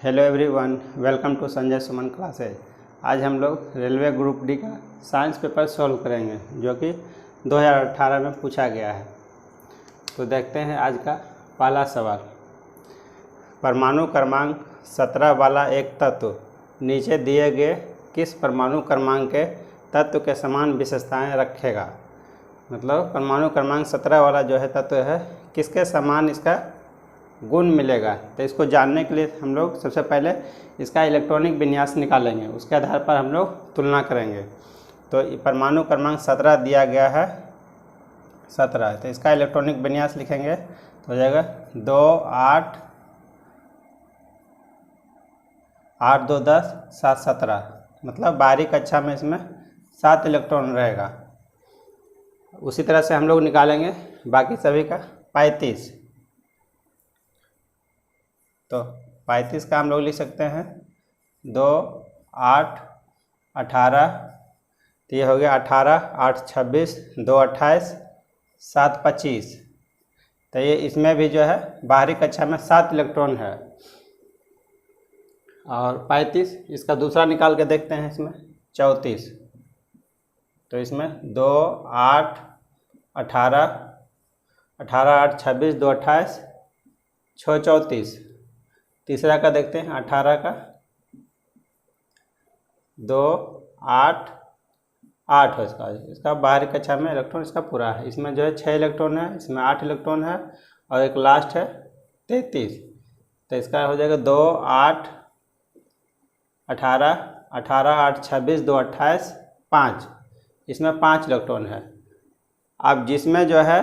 Hello everyone, welcome to Sanjay Suman classes. आज हम लोग रेलवे ग्रुप डी का साइंस पेपर सॉल्व करेंगे जो कि 2018 में पूछा गया है। तो देखते हैं आज का पहला सवाल। परमाणु क्रमांक 17 वाला एक तत्व नीचे दिए गए किस परमाणु क्रमांक के तत्व के समान विशेषताएं रखेगा। मतलब परमाणु क्रमांक 17 वाला जो है तत्व है किसके समान इसका गुण मिलेगा। तो इसको जानने के लिए हम लोग सबसे पहले इसका इलेक्ट्रॉनिक विन्यास निकालेंगे, उसके आधार पर हम लोग तुलना करेंगे। तो परमाणु क्रमांक 17 दिया गया है 17, तो इसका इलेक्ट्रॉनिक विन्यास लिखेंगे तो हो जाएगा 2 8 8 2 10 7 17। मतलब बाहरी कक्षा में इसमें 7 इलेक्ट्रॉन रहेगा। उसी तरह से हम लोग निकालेंगे बाकी सभी का 35। तो 35 का हम लोग लिख सकते हैं 2 8 18, तो ये हो गया 18 8 26 2 28 7 25। तो ये इसमें भी जो है बाहरी कक्षा में 7 इलेक्ट्रॉन है। और 35 इसका दूसरा निकाल के देखते हैं, इसमें 34। तो इसमें 2 8 18 18 8 26 2 28 6 34। तीसरा का देखते हैं 18 का 2 8 8 है इसका बाहरी कक्षा में इलेक्ट्रॉन इसका पूरा है। इसमें जो है 6 इलेक्ट्रॉन है, इसमें 8 इलेक्ट्रॉन है और एक लास्ट है 33। तो इसका हो जाएगा 2 8 18 18 8 26 2 28 5। इसमें 5 इलेक्ट्रॉन है। अब जिसमें जो है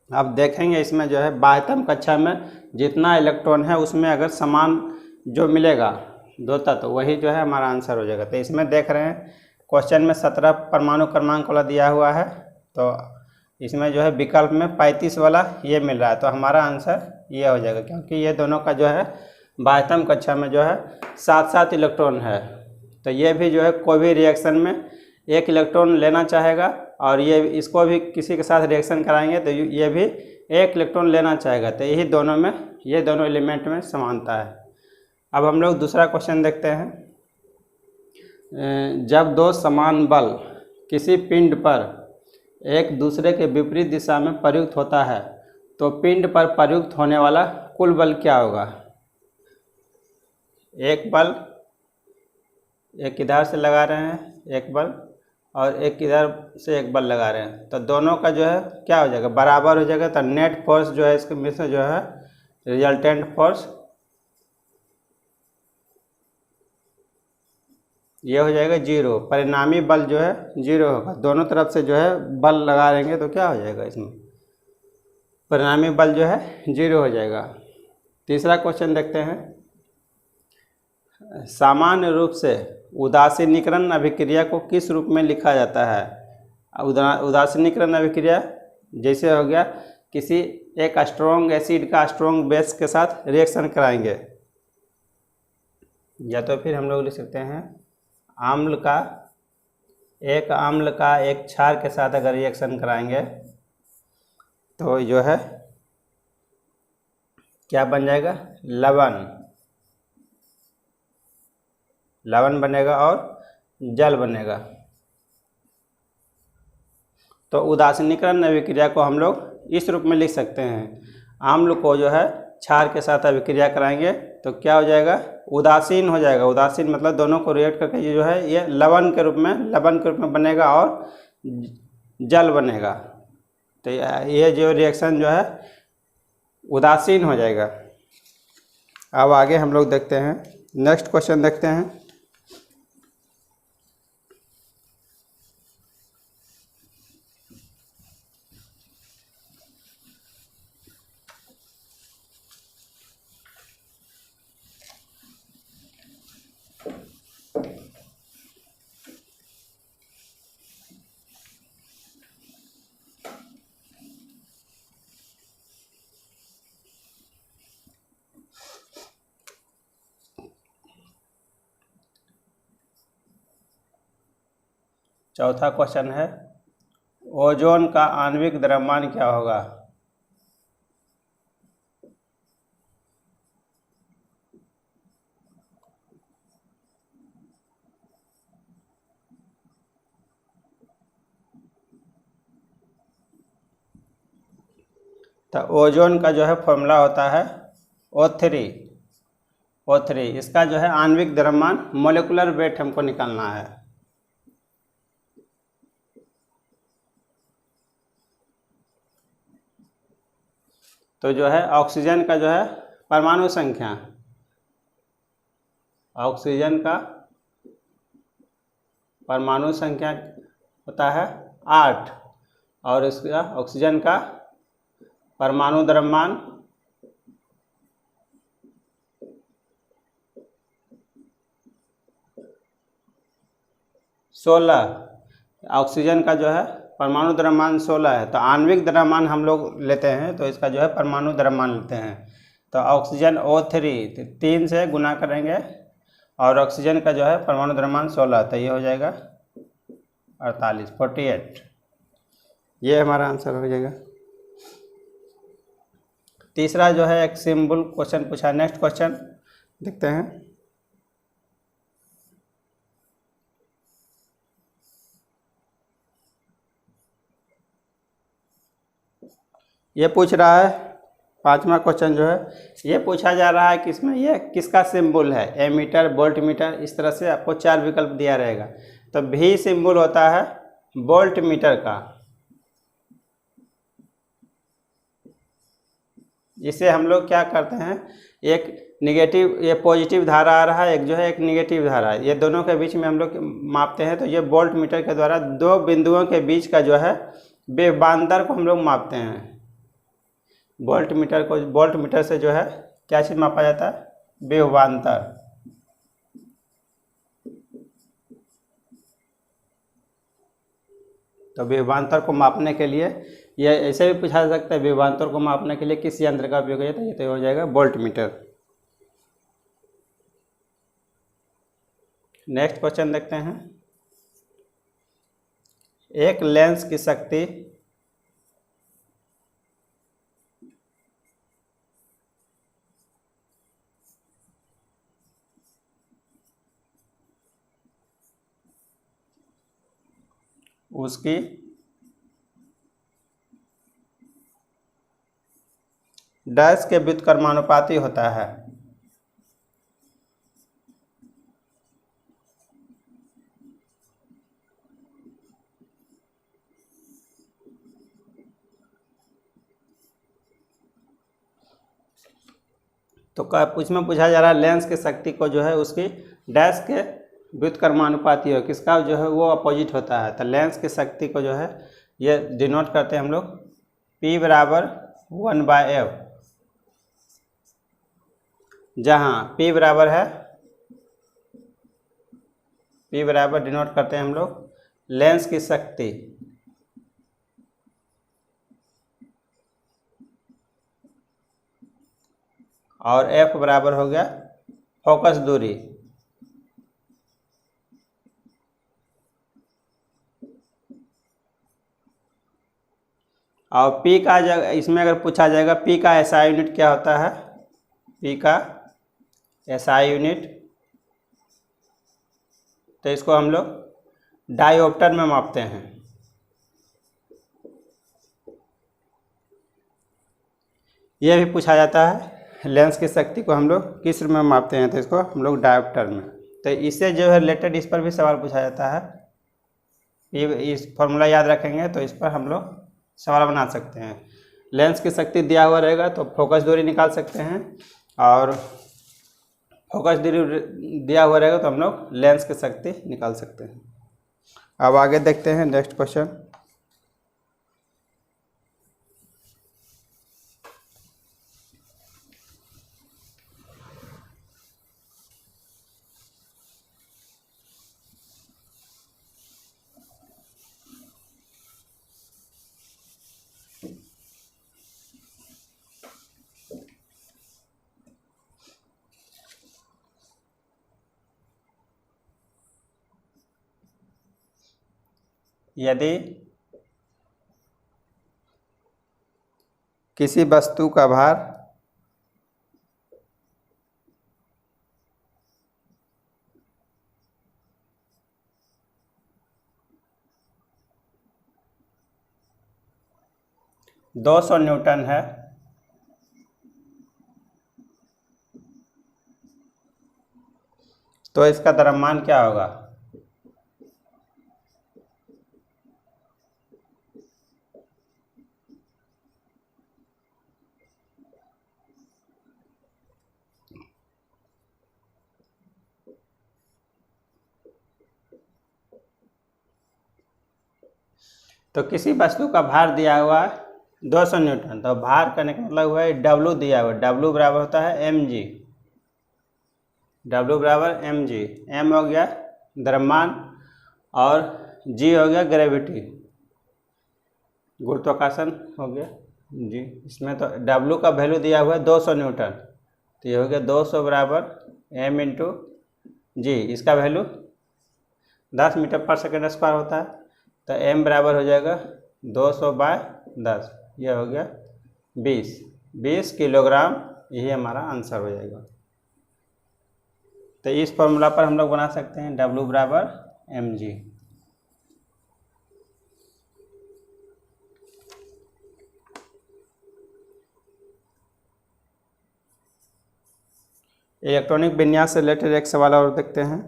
अब देखेंगे इसमें जो है बाह्यतम कक्षा में जितना इलेक्ट्रॉन है उसमें अगर समान जो मिलेगा दो तत्व वही जो है हमारा आंसर हो जाएगा। तो इसमें देख रहे हैं क्वेश्चन में 17 परमाणु क्रमांक वाला दिया हुआ है, तो इसमें जो है विकल्प में 35 वाला ये मिल रहा है। तो हमारा आंसर ये हो जाएगा क्योंकि ये दोनों का जो है बाह्यतम कक्षा में जो है 7 इलेक्ट्रॉन है। तो ये भी जो है कोई भी रिएक्शन में 1 इलेक्ट्रॉन लेना चाहेगा और ये इसको भी किसी के साथ रिएक्शन कराएंगे तो ये भी 1 इलेक्ट्रॉन लेना चाहेगा। तो यही दोनों में ये दोनों एलिमेंट में समानता है। अब हम लोग दूसरा क्वेश्चन देखते हैं। जब दो समान बल किसी पिंड पर एक दूसरे के विपरीत दिशा में प्रयुक्त होता है तो पिंड पर प्रयुक्त होने वाला कुल बल क्या होगा। एक बल एक इधर से लगा रहे हैं एक बल और एक इधर से एक बल लगा रहे हैं, तो दोनों का जो है क्या हो जाएगा बराबर हो जाएगा। तो नेट फोर्स जो है इसके में से जो है रिजल्टेंट फोर्स ये हो जाएगा 0। परिणामी बल जो है 0 होगा। दोनों तरफ से जो है बल लगा देंगे तो क्या हो जाएगा इसमें परिणामी बल जो है 0 हो जाएगा। तीसरा क्वेश्चन देखते हैं। सामान्य रूप से उदासीनीकरण अभिक्रिया को किस रूप में लिखा जाता है। उदासीनीकरण अभिक्रिया जैसे हो गया किसी एक स्ट्रॉन्ग एसिड का स्ट्रॉन्ग बेस के साथ रिएक्शन कराएंगे, या तो फिर हम लोग लिख सकते हैं आम्ल का एक क्षार के साथ अगर रिएक्शन कराएंगे तो जो है क्या बन जाएगा लवण बनेगा और जल बनेगा। तो उदासीनीकरण अभिक्रिया को हम लोग इस रूप में लिख सकते हैं। आम्ल को जो है क्षार के साथ अभिक्रिया कराएंगे तो क्या हो जाएगा उदासीन हो जाएगा। उदासीन मतलब दोनों को रिएक्ट करके ये जो है ये लवण के रूप में बनेगा और जल बनेगा। तो ये जो रिएक्शन जो है उदासीन हो जाएगा। अब आगे हम लोग देखते हैं, नेक्स्ट क्वेश्चन देखते हैं। चौथा क्वेश्चन है ओजोन का आणविक द्रव्यमान क्या होगा। तो ओजोन का जो है फॉर्मूला होता है O3। इसका जो है आणविक द्रव्यमान मोलिकुलर वेट हमको निकालना है। तो जो है ऑक्सीजन का जो है परमाणु संख्या, ऑक्सीजन का परमाणु संख्या होता है 8 और इसका ऑक्सीजन का परमाणु द्रव्यमान 16। ऑक्सीजन का जो है परमाणु द्रव्यमान 16 है। तो आणविक द्रव्यमान हम लोग लेते हैं तो इसका जो है परमाणु द्रव्यमान लेते हैं। तो ऑक्सीजन O3 3 से गुना करेंगे और ऑक्सीजन का जो है परमाणु द्रव्यमान 16, तो ये हो जाएगा 48। ये हमारा आंसर हो जाएगा। तीसरा जो है एक सिंपल क्वेश्चन पूछा। नेक्स्ट क्वेश्चन देखते हैं। ये पूछ रहा है, पांचवा क्वेश्चन जो है ये पूछा जा रहा है कि इसमें ये किसका सिंबल है, एमीटर, वोल्ट मीटर, इस तरह से आपको 4 विकल्प दिया रहेगा। तो भी सिंबल होता है वोल्ट मीटर का। इसे हम लोग क्या करते हैं, एक निगेटिव, ये पॉजिटिव धारा आ रहा है, एक जो है एक निगेटिव धारा है, ये दोनों के बीच में हम लोग मापते हैं। तो ये वोल्ट मीटर के द्वारा दो बिंदुओं के बीच का जो है विभवांतर को हम लोग मापते हैं। वोल्ट मीटर से जो है क्या चीज़ मापा जाता है, विभवांतर। तो विभवांतर को मापने के लिए ये ऐसे भी पूछा जा सकता है, विभवांतर को मापने के लिए किस यंत्र का उपयोग किया जाता है, ये तो हो जाएगा वोल्ट मीटर। नेक्स्ट क्वेश्चन देखते हैं। एक लेंस की शक्ति उसकी डैश के व्युत्क्रमानुपाती होता है। तो उसमें पूछा जा रहा है लेंस की शक्ति को जो है उसकी डैश के व्युत्क्रमानुपाती हो, किसका जो है वो अपोजिट होता है। तो लेंस की शक्ति को जो है ये डिनोट करते हैं हम लोग P बराबर 1/f, जहाँ P बराबर है, P बराबर डिनोट करते हैं हम लोग लेंस की शक्ति, और F बराबर हो गया फोकस दूरी। और P का जगह इसमें अगर पूछा जाएगा P का SI यूनिट क्या होता है, P का SI यूनिट, तो इसको हम लोग डायोप्टर में मापते हैं। यह भी पूछा जाता है लेंस की शक्ति को हम लोग किस रूप में मापते हैं, तो इसको हम लोग डायोप्टर में। तो इससे जो है रिलेटेड इस पर भी सवाल पूछा जाता है। इस फॉर्मूला याद रखेंगे तो इस पर हम लोग सवाल बना सकते हैं। लेंस की शक्ति दिया हुआ रहेगा तो फोकस दूरी निकाल सकते हैं, और फोकस दूरी दिया हुआ रहेगा तो हम लोग लेंस की शक्ति निकाल सकते हैं। अब आगे देखते हैं नेक्स्ट क्वेश्चन। यदि किसी वस्तु का भार दो 200 न्यूटन है तो इसका द्रव्यमान क्या होगा? तो किसी वस्तु का भार दिया हुआ है 200 न्यूटन, तो भार करने का मतलब हुआ है डब्लू दिया हुआ है, डब्लू बराबर होता है mg, डब्लू बराबर mg, m हो गया द्रव्यमान और g हो गया ग्रेविटी, गुरुत्वाकर्षण हो गया जी। इसमें तो डब्लू का वैल्यू दिया हुआ है 200 न्यूटन, तो ये हो गया 200 बराबर m इंटू जी, इसका वैल्यू 10 मीटर पर सेकेंड स्क्वायर होता है, तो m बराबर हो जाएगा 200/10, यह हो गया 20 किलोग्राम, यही हमारा आंसर हो जाएगा। तो इस फॉर्मूला पर हम लोग बना सकते हैं W बराबर mg। इलेक्ट्रॉनिक विन्यास से रिलेटेड एक सवाल और देखते हैं।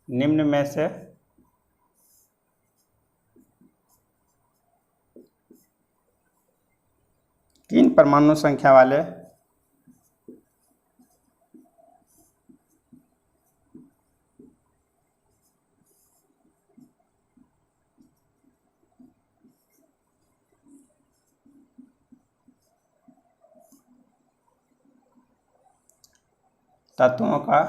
निम्न में से किन परमाणु संख्या वाले तत्वों का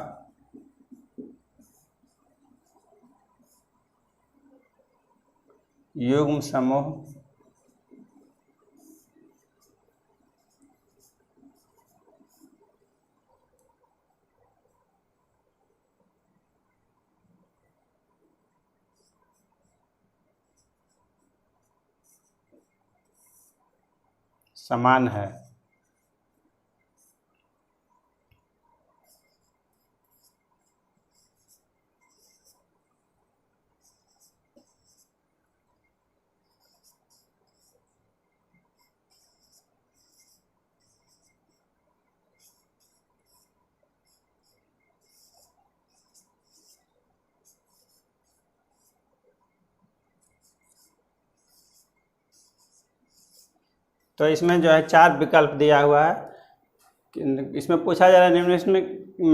युग्म समूह समान है? तो इसमें जो है 4 विकल्प दिया हुआ है। इसमें पूछा जा रहा है निम्न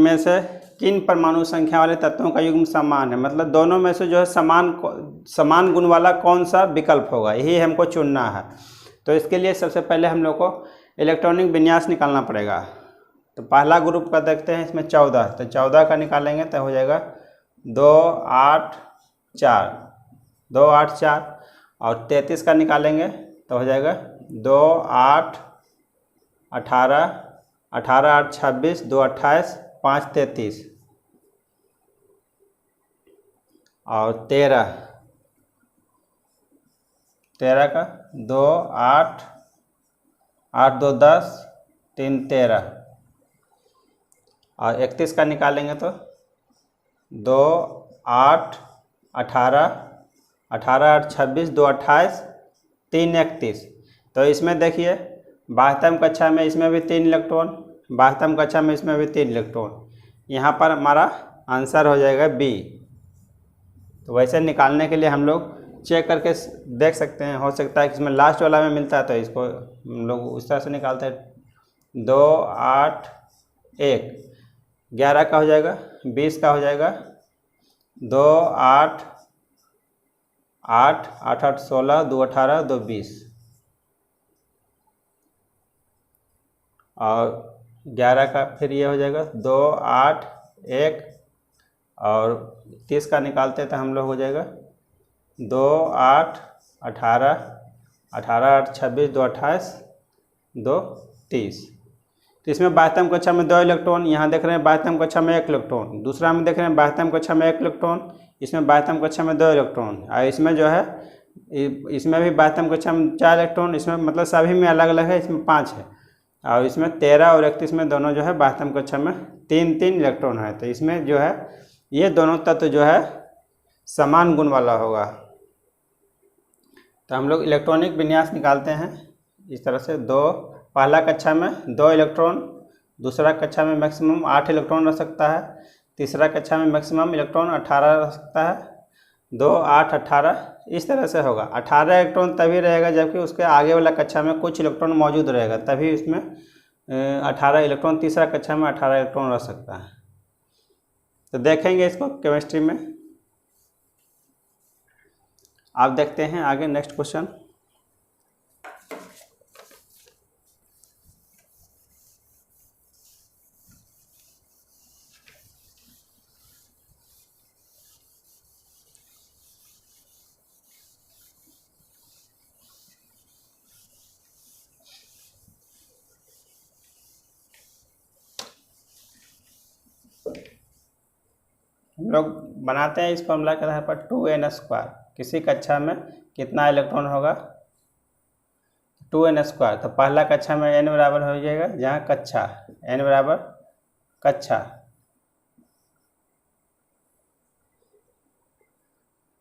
में से किन परमाणु संख्या वाले तत्वों का युग्म समान है, मतलब दोनों में से जो है समान गुण वाला कौन सा विकल्प होगा, यही हमको चुनना है। तो इसके लिए सबसे पहले हम लोग को इलेक्ट्रॉनिक विन्यास निकालना पड़ेगा। तो पहला ग्रुप का देखते हैं, इसमें 14, तो 14 का निकालेंगे तो हो जाएगा 2 8 4, 2 8 4, और 33 का निकालेंगे तो हो जाएगा 2 8 18, 18 8 26, 2 28, 5 33, और 13 का 2 8 8 2 10, 3 13, और 31 का निकालेंगे तो 2 8 18, 18 8 26, 2 28, 3 31। तो इसमें देखिए 12वीं कक्षा में इसमें भी 3 इलेक्ट्रॉन, 12वीं कक्षा में इसमें भी 3 इलेक्ट्रॉन, यहाँ पर हमारा आंसर हो जाएगा बी। तो वैसे निकालने के लिए हम लोग चेक करके देख सकते हैं, हो सकता है कि इसमें लास्ट वाला में मिलता है तो इसको हम लोग उस तरह से निकालते हैं। 2 8 1, 11 का हो जाएगा, 20 का हो जाएगा, 2 8 8 8 8 16, 2 18, 2 20, और 11 का फिर ये हो जाएगा 2 8 1, और 30 का निकालते तो हम लोग हो जाएगा 2 8 18, 18 8 26, 2 28, 2 30। तो इसमें 12वीं कक्षा में 2 इलेक्ट्रॉन, यहाँ देख रहे हैं 12वीं कक्षा में 1 इलेक्ट्रॉन, दूसरा में देख रहे हैं 12वीं कक्षा में 1 इलेक्ट्रॉन, इसमें 12वीं कक्षा में 2 इलेक्ट्रॉन, और इसमें जो है इसमें भी 12वीं कक्षा में 4 इलेक्ट्रॉन, इसमें मतलब सभी में अलग अलग है, इसमें 5 है, और इसमें 13 और 31 में दोनों जो है 12वीं कक्षा में 3 इलेक्ट्रॉन है। तो इसमें जो है ये दोनों तत्व जो है समान गुण वाला होगा। तो हम लोग इलेक्ट्रॉनिक विन्यास निकालते हैं इस तरह से। पहला कक्षा में 2 इलेक्ट्रॉन, दूसरा कक्षा में मैक्सिमम 8 इलेक्ट्रॉन रह सकता है, तीसरा कक्षा में मैक्सिमम इलेक्ट्रॉन 18 रह सकता है, 2, 8, 18 इस तरह से होगा। 18 इलेक्ट्रॉन तभी रहेगा जबकि उसके आगे वाला कक्षा में कुछ इलेक्ट्रॉन मौजूद रहेगा, तभी उसमें 18 इलेक्ट्रॉन, तीसरा कक्षा में 18 इलेक्ट्रॉन रह सकता है। तो देखेंगे इसको केमिस्ट्री में। आप देखते हैं आगे नेक्स्ट क्वेश्चन। हम लोग बनाते हैं इस फॉर्मूला के आधार पर 2n²। किसी कक्षा में कितना इलेक्ट्रॉन होगा? 2n²। तो पहला कक्षा में n बराबर हो जाएगा, जहाँ कक्षा n बराबर कक्षा,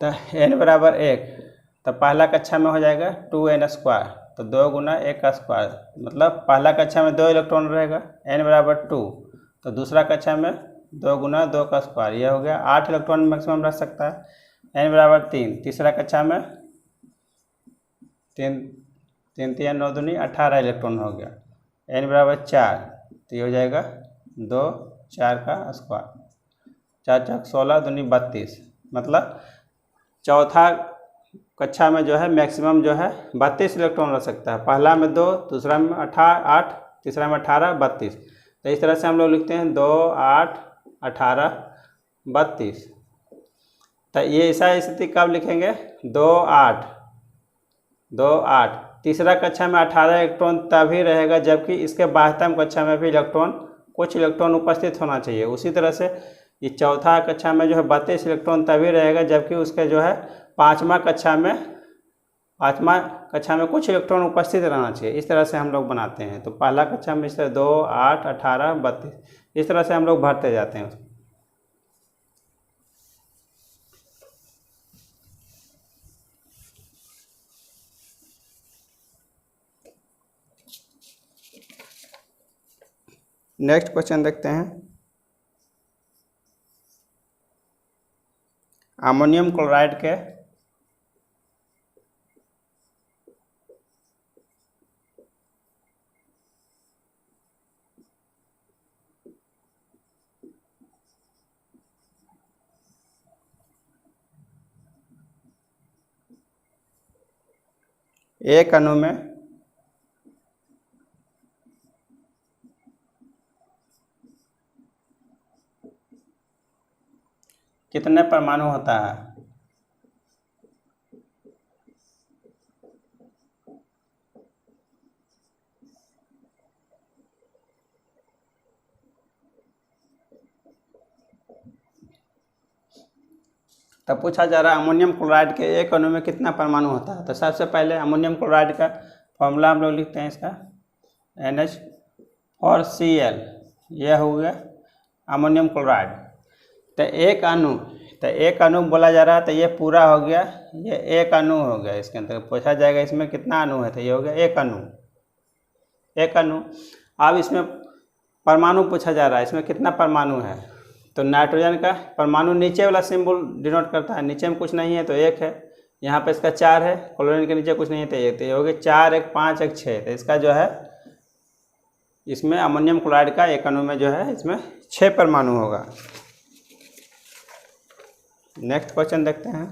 तो n बराबर 1, तो पहला कक्षा में हो जाएगा 2n²। तो 2 गुना 1² मतलब पहला कक्षा में 2 इलेक्ट्रॉन रहेगा, n बराबर 2। तो दूसरा कक्षा में 2 गुना 2², यह हो गया 8 इलेक्ट्रॉन मैक्सिमम रह सकता है, n बराबर 3। तीसरा कक्षा में 3 3 9 दूनी 18 इलेक्ट्रॉन हो गया, n बराबर 4। तो ये हो जाएगा 2 4 का स्क्वायर, 4 4 16 दूनी 32। मतलब चौथा कक्षा में जो है मैक्सिमम जो है 32 इलेक्ट्रॉन रह सकता है। पहला में 2, दूसरा में 8, तीसरा में 18, 32। तो इस तरह से हम लोग लिखते हैं 2 8 18 32। तो ये ऐसा स्थिति कब लिखेंगे? 2 8 2 8। तीसरा कक्षा में 18 इलेक्ट्रॉन तभी रहेगा जबकि इसके बाह्यतम कक्षा में भी कुछ इलेक्ट्रॉन उपस्थित होना चाहिए। उसी तरह से ये चौथा कक्षा में जो है 32 इलेक्ट्रॉन तभी रहेगा जबकि उसके जो है पाँचवा कक्षा में कुछ इलेक्ट्रॉन उपस्थित रहना चाहिए। इस तरह से हम लोग बनाते हैं। तो पहला कक्षा में इस तरह 2 8 18 32 इस तरह से हम लोग भरते जाते हैं। नेक्स्ट क्वेश्चन देखते हैं। अमोनियम क्लोराइड के एक अणु में कितने परमाणु होता है? तब पूछा जा रहा है अमोनियम क्लोराइड के एक अणु में कितना परमाणु होता है। तो सबसे पहले अमोनियम क्लोराइड का फॉर्मूला हम लोग लिखते हैं, इसका NH4Cl, यह हो गया अमोनियम क्लोराइड। तो एक अणु बोला जा रहा है, तो ये पूरा हो गया, ये एक अणु हो गया। इसके अंदर पूछा जाएगा इसमें कितना अणु है, तो ये हो गया एक अणु। अब इसमें परमाणु पूछा जा रहा है, इसमें कितना परमाणु है। तो नाइट्रोजन का परमाणु नीचे वाला सिंबल डिनोट करता है, नीचे में कुछ नहीं है तो 1 है, यहाँ पे इसका 4 है, क्लोरीन के नीचे कुछ नहीं है तो 1, तो ये हो गया 4 1 5 1 6। तो इसका जो है इसमें अमोनियम क्लोराइड का एक अणु में जो है इसमें 6 परमाणु होगा। नेक्स्ट क्वेश्चन देखते हैं।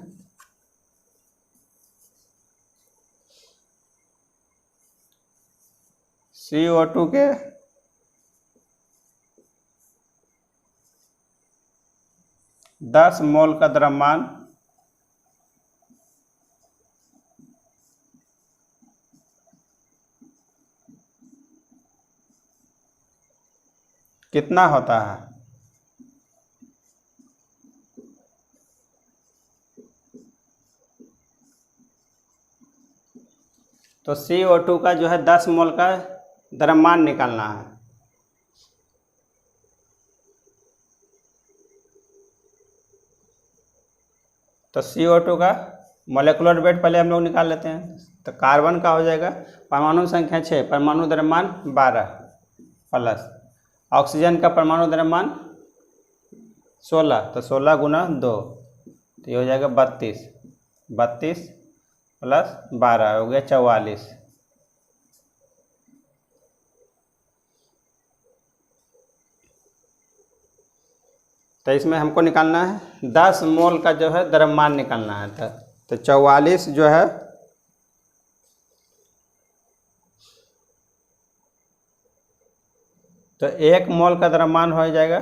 CO2 के दस मोल का द्रव्यमान कितना होता है? तो CO2 का जो है 10 मोल का द्रव्यमान निकालना है। तो CO2 का मोलेकुलर वेट पहले हम लोग निकाल लेते हैं। तो कार्बन का हो जाएगा परमाणु संख्या 6, परमाणु द्रव्यमान 12 प्लस ऑक्सीजन का परमाणु द्रव्यमान 16, तो 16 गुना 2, तो ये हो जाएगा 32, 32 प्लस 12 हो गया 44। तो इसमें हमको निकालना है 10 मोल का जो है द्रव्यमान निकालना है। तो 44 जो है तो 1 मोल का द्रव्यमान हो जाएगा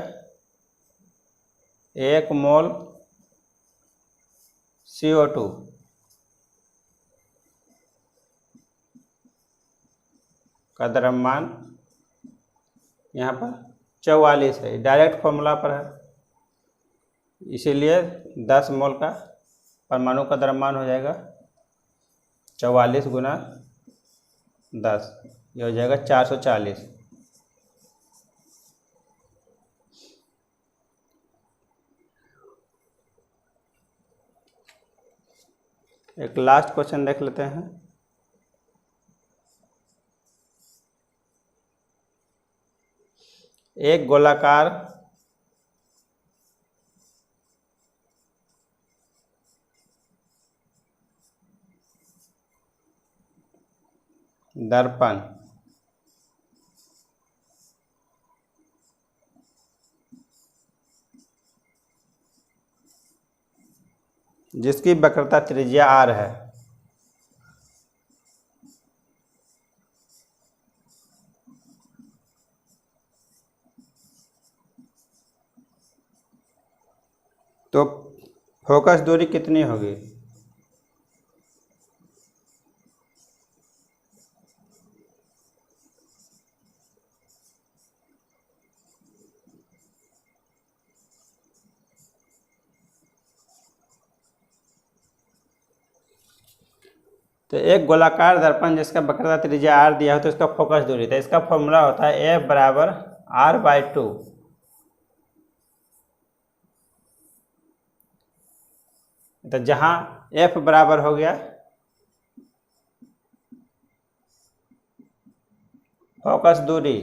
1 मोल CO2 का द्रव्यमान यहाँ पर 44 है, डायरेक्ट फॉर्मूला पर है, इसीलिए 10 मोल का परमाणु का द्रव्यमान हो जाएगा 44 गुना 10, ये हो जाएगा 440। एक लास्ट क्वेश्चन देख लेते हैं। एक गोलाकार दर्पण जिसकी वक्रता त्रिज्या r है, तो फोकस दूरी कितनी होगी? तो एक गोलाकार दर्पण जिसका वक्रता त्रिज्या r दिया हो तो इसका फोकस दूरी, तो इसका फॉर्मूला होता है F बराबर r/2। तो जहां F बराबर हो गया फोकस दूरी,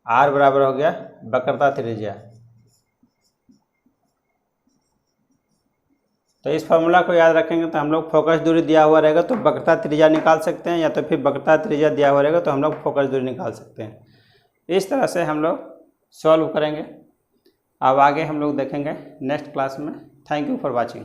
r बराबर हो गया वक्रता त्रिज्या। तो इस फॉर्मूला को याद रखेंगे तो हम लोग फोकस दूरी दिया हुआ रहेगा तो वक्रता त्रिज्या निकाल सकते हैं, या तो फिर वक्रता त्रिज्या दिया हुआ रहेगा तो हम लोग फोकस दूरी निकाल सकते हैं। इस तरह से हम लोग सॉल्व करेंगे। अब आगे हम लोग देखेंगे नेक्स्ट क्लास में। Thank you for watching.